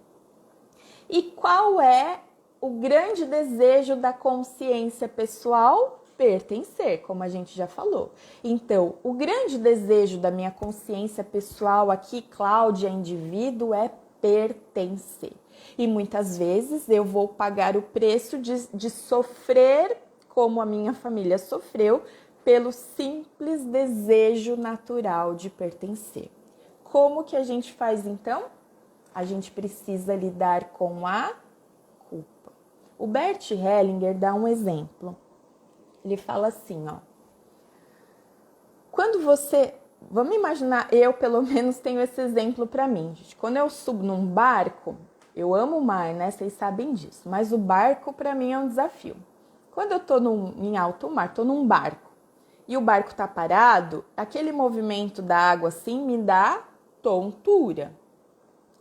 E qual é o grande desejo da consciência pessoal? Pertencer, como a gente já falou. Então, o grande desejo da minha consciência pessoal aqui, Cláudia, indivíduo, é pertencer. E muitas vezes eu vou pagar o preço de sofrer como a minha família sofreu, pelo simples desejo natural de pertencer. Como que a gente faz então? A gente precisa lidar com a culpa. O Bert Hellinger dá um exemplo. Ele fala assim, quando você... Vamos imaginar, eu pelo menos tenho esse exemplo para mim, gente. Quando eu subo num barco, eu amo o mar, né? Vocês sabem disso. Mas o barco para mim é um desafio. Quando eu tô em alto mar, tô num barco, e o barco tá parado, aquele movimento da água assim me dá tontura.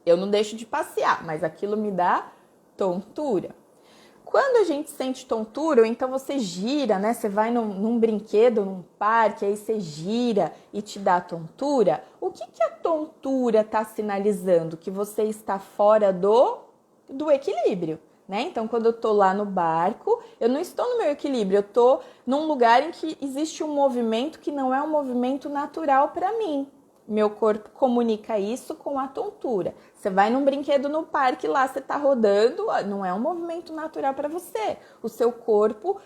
Eu não deixo de passear, mas aquilo me dá tontura. Quando a gente sente tontura, ou então você gira, né? Você vai num brinquedo, num parque, aí você gira e te dá tontura. O que a tontura está sinalizando? Que você está fora do equilíbrio, né? Então, quando eu tô lá no barco, eu não estou no meu equilíbrio, eu tô num lugar em que existe um movimento que não é um movimento natural para mim. Meu corpo comunica isso com a tontura. Você vai num brinquedo no parque, lá você tá rodando, não é um movimento natural para você. O seu corpo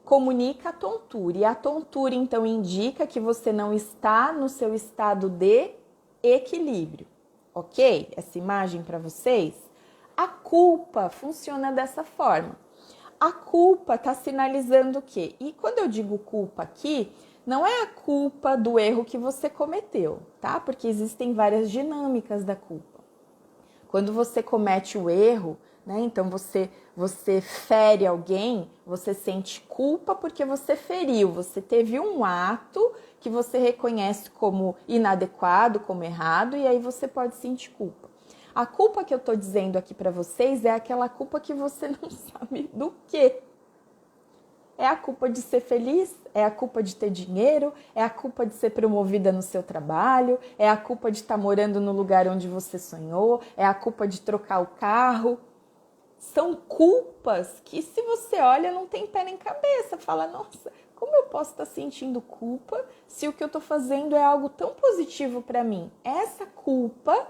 comunica a tontura. E a tontura, então, indica que você não está no seu estado de equilíbrio. Ok? Essa imagem para vocês? A culpa funciona dessa forma. A culpa está sinalizando o quê? E quando eu digo culpa aqui, não é a culpa do erro que você cometeu, tá? Porque existem várias dinâmicas da culpa. Quando você comete o erro, né? Então você fere alguém, você sente culpa porque você feriu, você teve um ato que você reconhece como inadequado, como errado, e aí você pode sentir culpa. A culpa que eu tô dizendo aqui para vocês é aquela culpa que você não sabe do quê. É a culpa de ser feliz, é a culpa de ter dinheiro, é a culpa de ser promovida no seu trabalho, é a culpa de estar morando no lugar onde você sonhou, é a culpa de trocar o carro. São culpas que, se você olha, não tem pé nem cabeça. Fala, nossa, como eu posso estar sentindo culpa se o que eu estou fazendo é algo tão positivo para mim? Essa culpa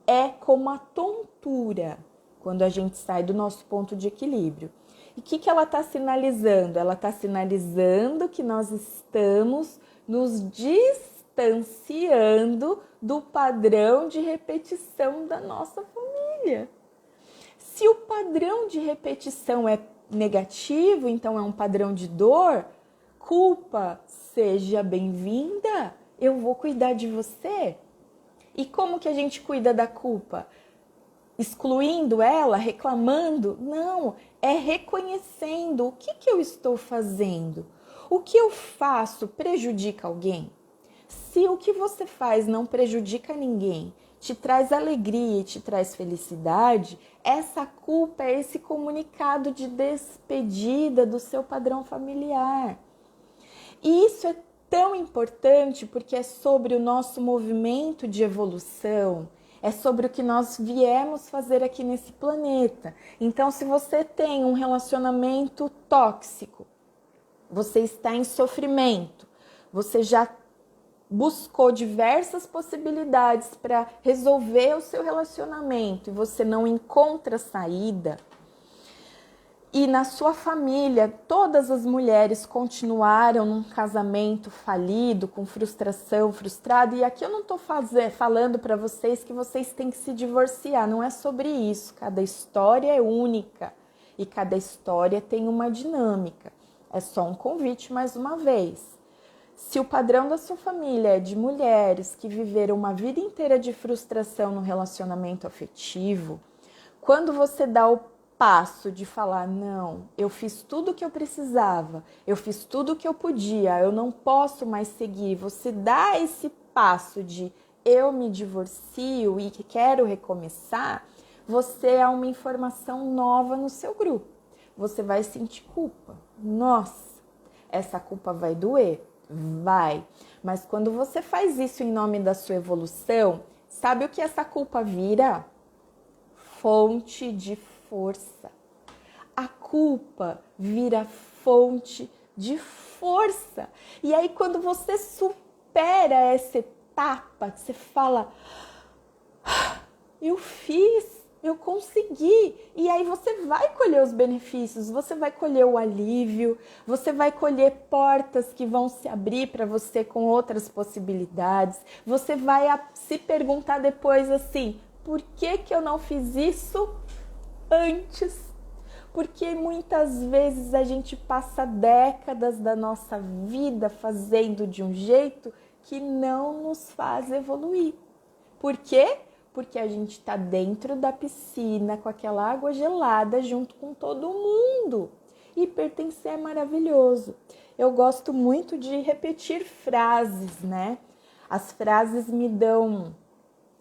é como a tontura, quando a gente sai do nosso ponto de equilíbrio. E o que ela está sinalizando? Ela está sinalizando que nós estamos nos distanciando do padrão de repetição da nossa família. Se o padrão de repetição é negativo, então é um padrão de dor, culpa, seja bem-vinda, eu vou cuidar de você. E como que a gente cuida da culpa? Excluindo ela, reclamando? Não, é reconhecendo o que eu estou fazendo. O que eu faço prejudica alguém? Se o que você faz não prejudica ninguém, te traz alegria e te traz felicidade, essa culpa é esse comunicado de despedida do seu padrão familiar. E isso é tão importante porque é sobre o nosso movimento de evolução, é sobre o que nós viemos fazer aqui nesse planeta. Então, se você tem um relacionamento tóxico, você está em sofrimento, você já buscou diversas possibilidades para resolver o seu relacionamento e você não encontra saída, e na sua família todas as mulheres continuaram num casamento falido, com frustração, frustrado, e aqui eu não estou falando para vocês que vocês têm que se divorciar, não é sobre isso. Cada história é única e cada história tem uma dinâmica. É só um convite mais uma vez. Se o padrão da sua família é de mulheres que viveram uma vida inteira de frustração no relacionamento afetivo, quando você dá o passo de falar, não, eu fiz tudo o que eu precisava, eu fiz tudo o que eu podia, eu não posso mais seguir, você dá esse passo de eu me divorcio e quero recomeçar, você é uma informação nova no seu grupo. Você vai sentir culpa. Nossa, essa culpa vai doer? Vai. Mas quando você faz isso em nome da sua evolução, sabe o que essa culpa vira? Fonte de força. A culpa vira fonte de força. E aí, quando você supera essa etapa, você fala, eu fiz, eu consegui. E aí você vai colher os benefícios, você vai colher o alívio, você vai colher portas que vão se abrir para você com outras possibilidades. Você vai se perguntar depois assim, por que eu não fiz isso antes? Porque muitas vezes a gente passa décadas da nossa vida fazendo de um jeito que não nos faz evoluir. Por quê? Porque a gente está dentro da piscina com aquela água gelada junto com todo mundo. E pertencer é maravilhoso. Eu gosto muito de repetir frases, né? As frases me dão,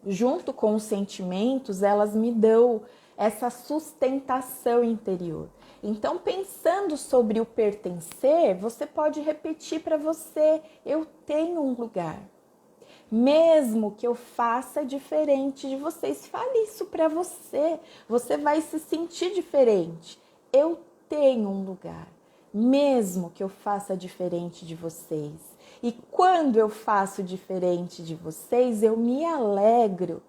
junto com os sentimentos, elas me dão essa sustentação interior. Então, pensando sobre o pertencer, você pode repetir para você, eu tenho um lugar. Mesmo que eu faça diferente de vocês, fale isso para você. Você vai se sentir diferente. Eu tenho um lugar, mesmo que eu faça diferente de vocês. E quando eu faço diferente de vocês, eu me alegro.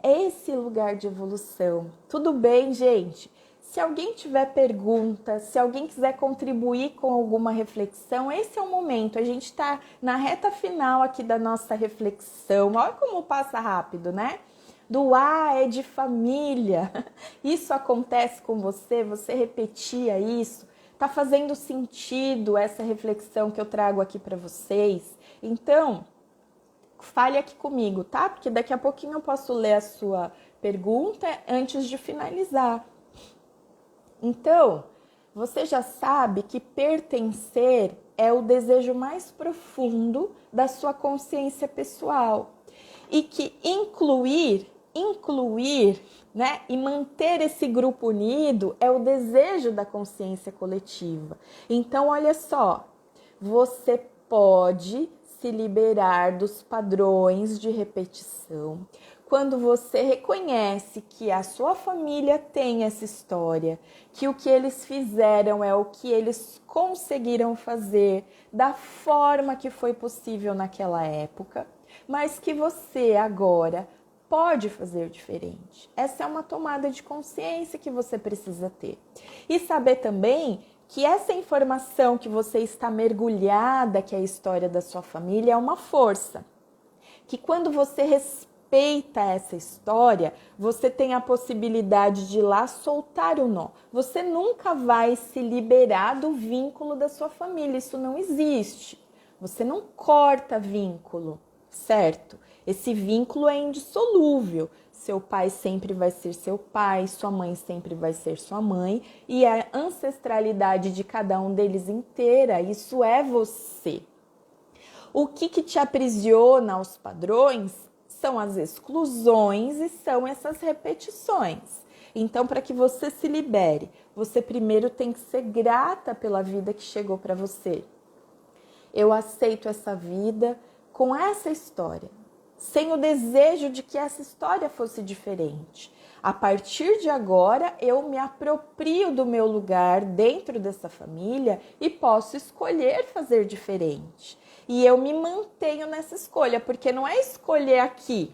É esse lugar de evolução. Tudo bem, gente? Se alguém tiver pergunta, se alguém quiser contribuir com alguma reflexão, esse é o momento. A gente está na reta final aqui da nossa reflexão. Olha como passa rápido, né? Do é de família. Isso acontece com você? Você repetia isso? Tá fazendo sentido essa reflexão que eu trago aqui para vocês? Então, fale aqui comigo, tá? Porque daqui a pouquinho eu posso ler a sua pergunta antes de finalizar. Então, você já sabe que pertencer é o desejo mais profundo da sua consciência pessoal e que incluir, né, e manter esse grupo unido é o desejo da consciência coletiva. Então, olha só, você pode se liberar dos padrões de repetição quando você reconhece que a sua família tem essa história, que o que eles fizeram é o que eles conseguiram fazer da forma que foi possível naquela época, mas que você agora pode fazer diferente. Essa é uma tomada de consciência que você precisa ter. E saber também que essa informação que você está mergulhada, que é a história da sua família, é uma força. Que quando você respeita essa história, você tem a possibilidade de ir lá soltar o nó. Você nunca vai se liberar do vínculo da sua família, isso não existe. Você não corta vínculo, certo? Esse vínculo é indissolúvel. Seu pai sempre vai ser seu pai, sua mãe sempre vai ser sua mãe, e a ancestralidade de cada um deles inteira, isso é você. O que te aprisiona aos padrões são as exclusões e são essas repetições. Então, para que você se libere, você primeiro tem que ser grata pela vida que chegou para você. Eu aceito essa vida com essa história, sem o desejo de que essa história fosse diferente. A partir de agora, eu me aproprio do meu lugar dentro dessa família e posso escolher fazer diferente. E eu me mantenho nessa escolha, porque não é escolher aqui,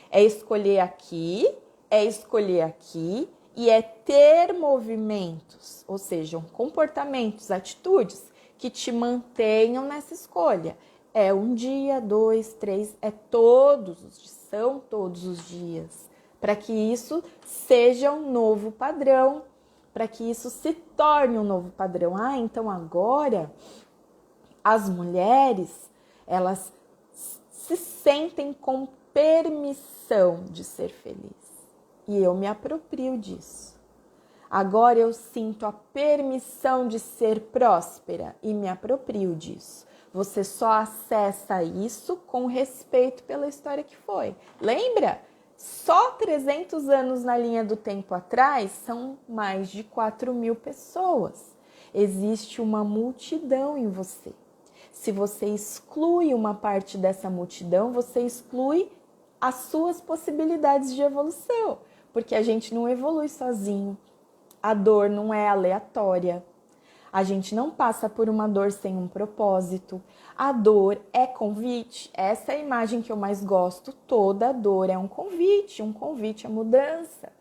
é escolher aqui, é escolher aqui E é ter movimentos, ou seja, comportamentos, atitudes que te mantenham nessa escolha. É um dia, 2, 3, são todos os dias. Para que isso seja um novo padrão, para que isso se torne um novo padrão. Então agora as mulheres, elas se sentem com permissão de ser feliz. E eu me aproprio disso. Agora eu sinto a permissão de ser próspera e me aproprio disso. Você só acessa isso com respeito pela história que foi. Lembra? Só 300 anos na linha do tempo atrás são mais de 4.000 pessoas. Existe uma multidão em você. Se você exclui uma parte dessa multidão, você exclui as suas possibilidades de evolução. Porque a gente não evolui sozinho. A dor não é aleatória. A gente não passa por uma dor sem um propósito. A dor é convite. Essa é a imagem que eu mais gosto. Toda dor é um convite à mudança.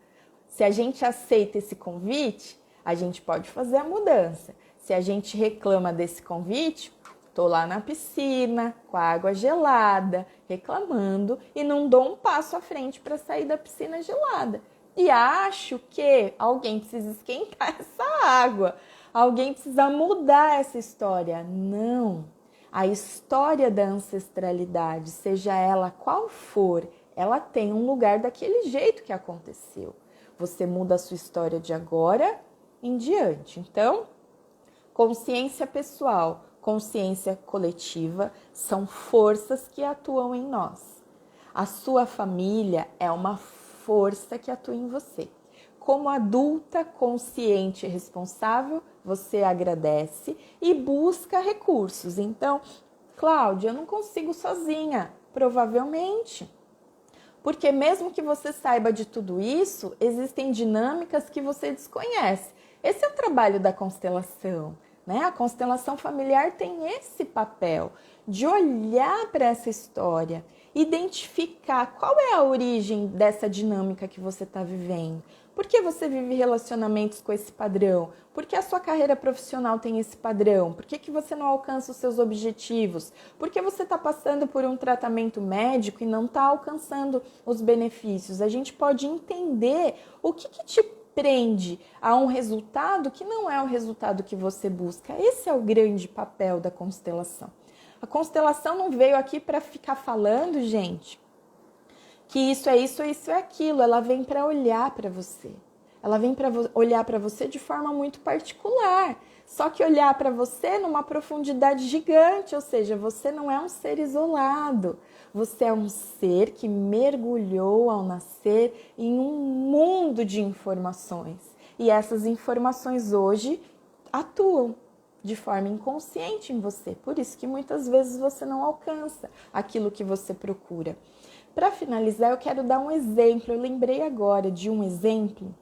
Se a gente aceita esse convite, a gente pode fazer a mudança. Se a gente reclama desse convite, tô lá na piscina, com a água gelada, reclamando e não dou um passo à frente para sair da piscina gelada. E acho que alguém precisa esquentar essa água. Alguém precisa mudar essa história. Não. A história da ancestralidade, seja ela qual for, ela tem um lugar daquele jeito que aconteceu. Você muda a sua história de agora em diante. Então, consciência pessoal, consciência coletiva são forças que atuam em nós. A sua família é uma força que atua em você. Como adulta, consciente e responsável, você agradece e busca recursos. Então, Cláudia, eu não consigo sozinha, provavelmente. Porque mesmo que você saiba de tudo isso, existem dinâmicas que você desconhece. Esse é o trabalho da constelação, né? A constelação familiar tem esse papel de olhar para essa história, identificar qual é a origem dessa dinâmica que você está vivendo. Por que você vive relacionamentos com esse padrão? Por que a sua carreira profissional tem esse padrão? Por que você não alcança os seus objetivos? Por que você está passando por um tratamento médico e não está alcançando os benefícios? A gente pode entender o que te prende a um resultado que não é o resultado que você busca. Esse é o grande papel da constelação. A constelação não veio aqui para ficar falando, gente, que isso é isso, isso é aquilo. Ela vem para olhar para você. Ela vem para olhar para você de forma muito particular. Só que olhar para você numa profundidade gigante, ou seja, você não é um ser isolado. Você é um ser que mergulhou ao nascer em um mundo de informações. E essas informações hoje atuam de forma inconsciente em você. Por isso que muitas vezes você não alcança aquilo que você procura. Para finalizar, eu quero dar um exemplo. Eu lembrei agora de um exemplo,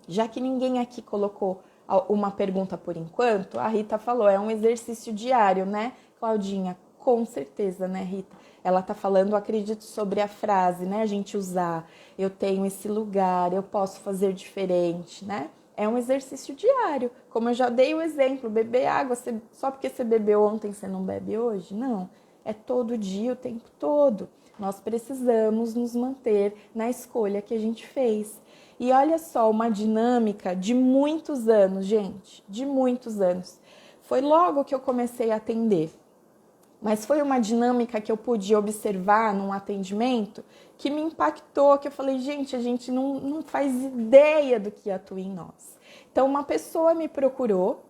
já que ninguém aqui colocou uma pergunta por enquanto, a Rita falou, é um exercício diário, né, Claudinha? Com certeza, né, Rita? Ela tá falando, acredito, sobre a frase, né, a gente usar, eu tenho esse lugar, eu posso fazer diferente, né? É um exercício diário. Como eu já dei o exemplo, beber água, só porque você bebeu ontem, você não bebe hoje? Não, é todo dia, o tempo todo. Nós precisamos nos manter na escolha que a gente fez. E olha só, uma dinâmica de muitos anos, gente, de muitos anos. Foi logo que eu comecei a atender, mas foi uma dinâmica que eu pude observar num atendimento que me impactou, que eu falei, gente, a gente não faz ideia do que atua em nós. Então, uma pessoa me procurou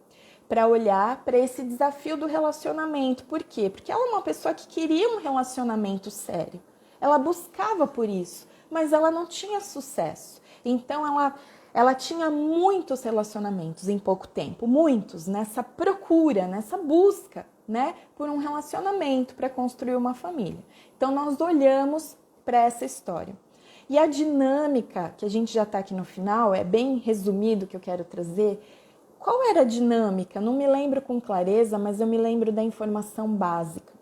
para olhar para esse desafio do relacionamento. Por quê? Porque ela é uma pessoa que queria um relacionamento sério. Ela buscava por isso, mas ela não tinha sucesso. Então, ela tinha muitos relacionamentos em pouco tempo, muitos, nessa procura, nessa busca, né, por um relacionamento para construir uma família. Então, nós olhamos para essa história. E a dinâmica, que a gente já está aqui no final, é bem resumido que eu quero trazer. Qual era a dinâmica? Não me lembro com clareza, mas eu me lembro da informação básica.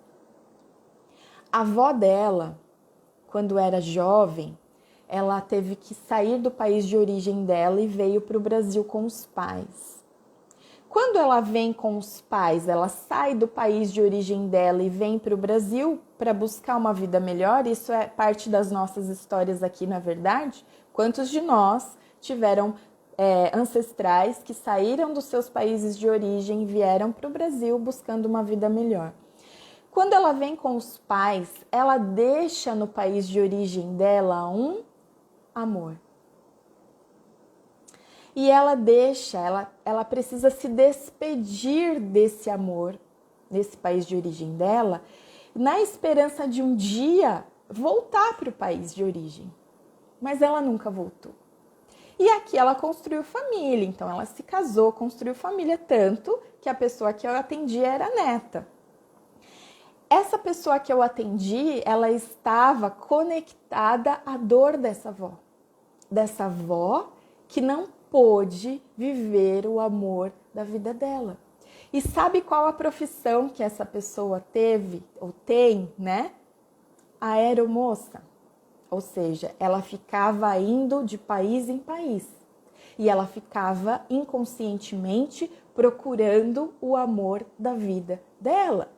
A avó dela, quando era jovem, ela teve que sair do país de origem dela e veio para o Brasil com os pais. Quando ela vem com os pais, ela sai do país de origem dela e vem para o Brasil para buscar uma vida melhor. Isso é parte das nossas histórias aqui, não é verdade? Quantos de nós tiveram ancestrais que saíram dos seus países de origem e vieram para o Brasil buscando uma vida melhor? Quando ela vem com os pais, ela deixa no país de origem dela um amor. E ela ela precisa se despedir desse amor, nesse país de origem dela, na esperança de um dia voltar para o país de origem. Mas ela nunca voltou. E aqui ela construiu família, então ela se casou, construiu família, tanto que a pessoa que eu atendi era neta. Essa pessoa que eu atendi, ela estava conectada à dor dessa avó que não pôde viver o amor da vida dela. E sabe qual a profissão que essa pessoa teve ou tem, né? Aeromoça. Ou seja, ela ficava indo de país em país. E ela ficava inconscientemente procurando o amor da vida dela.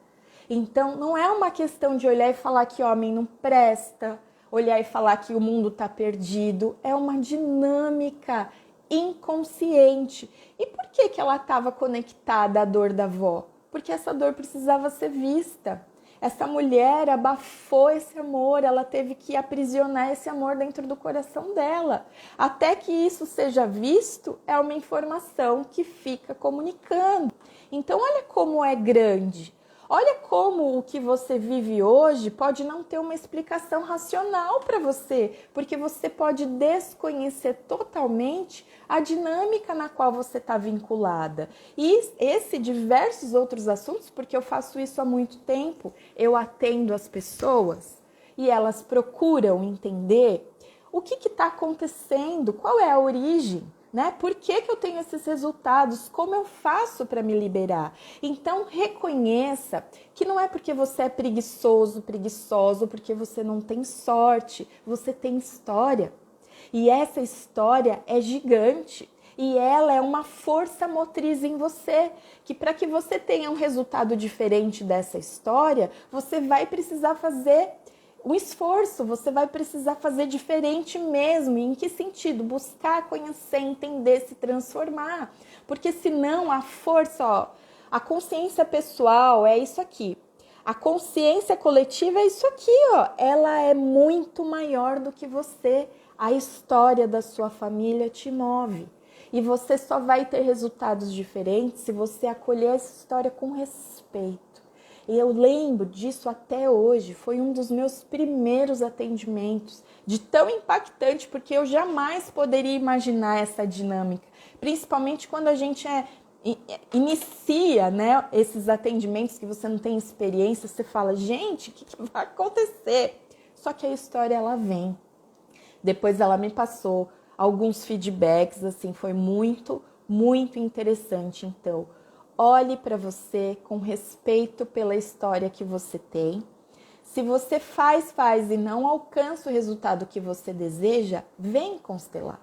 Então, não é uma questão de olhar e falar que homem não presta, olhar e falar que o mundo está perdido. É uma dinâmica inconsciente. E por que ela estava conectada à dor da avó? Porque essa dor precisava ser vista. Essa mulher abafou esse amor, ela teve que aprisionar esse amor dentro do coração dela. Até que isso seja visto, é uma informação que fica comunicando. Então, olha como é grande. Olha como o que você vive hoje pode não ter uma explicação racional para você, porque você pode desconhecer totalmente a dinâmica na qual você está vinculada. E esse e diversos outros assuntos, porque eu faço isso há muito tempo, eu atendo as pessoas e elas procuram entender o que está acontecendo, qual é a origem. Né? Por que eu tenho esses resultados? Como eu faço para me liberar? Então, reconheça que não é porque você é preguiçoso, porque você não tem sorte, você tem história. E essa história é gigante. E ela é uma força motriz em você, que para que você tenha um resultado diferente dessa história, você vai precisar fazer um esforço, você vai precisar fazer diferente mesmo. Em que sentido? Buscar, conhecer, entender, se transformar. Porque senão a força, a consciência pessoal é isso aqui. A consciência coletiva é isso aqui, Ela é muito maior do que você. A história da sua família te move. E você só vai ter resultados diferentes se você acolher essa história com respeito. E eu lembro disso até hoje, foi um dos meus primeiros atendimentos, de tão impactante, porque eu jamais poderia imaginar essa dinâmica, principalmente quando a gente inicia, né, esses atendimentos que você não tem experiência, você fala, gente, o que vai acontecer? Só que a história, ela vem. Depois ela me passou alguns feedbacks, assim, foi muito, muito interessante. Então, olhe para você com respeito pela história que você tem. Se você faz e não alcança o resultado que você deseja, vem constelar.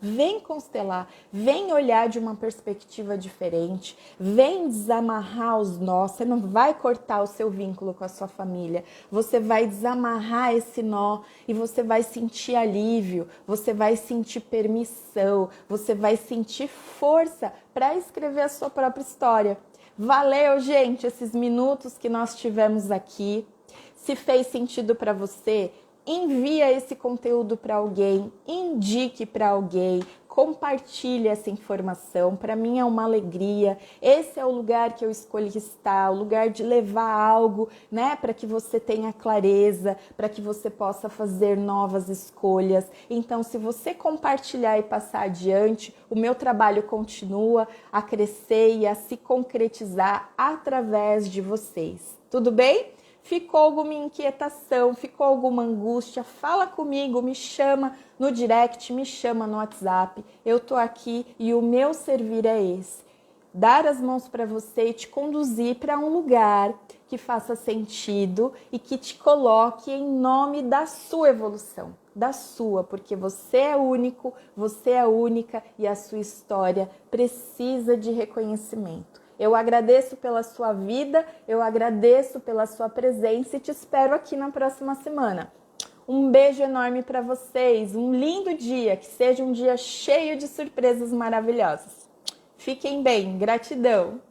Vem constelar, vem olhar de uma perspectiva diferente, vem desamarrar os nós. Você não vai cortar o seu vínculo com a sua família, você vai desamarrar esse nó e você vai sentir alívio, você vai sentir permissão, você vai sentir força para escrever a sua própria história. Valeu, gente, esses minutos que nós tivemos aqui. Se fez sentido para você, envia esse conteúdo para alguém, indique para alguém, compartilhe essa informação. Para mim é uma alegria. Esse é o lugar que eu escolhi estar, o lugar de levar algo, né, para que você tenha clareza, para que você possa fazer novas escolhas. Então, se você compartilhar e passar adiante, o meu trabalho continua a crescer e a se concretizar através de vocês. Tudo bem? Ficou alguma inquietação, ficou alguma angústia? Fala comigo, me chama no direct, me chama no WhatsApp. Eu tô aqui e o meu servir é esse. Dar as mãos para você e te conduzir para um lugar que faça sentido e que te coloque em nome da sua evolução. da sua, porque você é único, você é única e a sua história precisa de reconhecimento. Eu agradeço pela sua vida, eu agradeço pela sua presença e te espero aqui na próxima semana. Um beijo enorme para vocês, um lindo dia, que seja um dia cheio de surpresas maravilhosas. Fiquem bem, gratidão!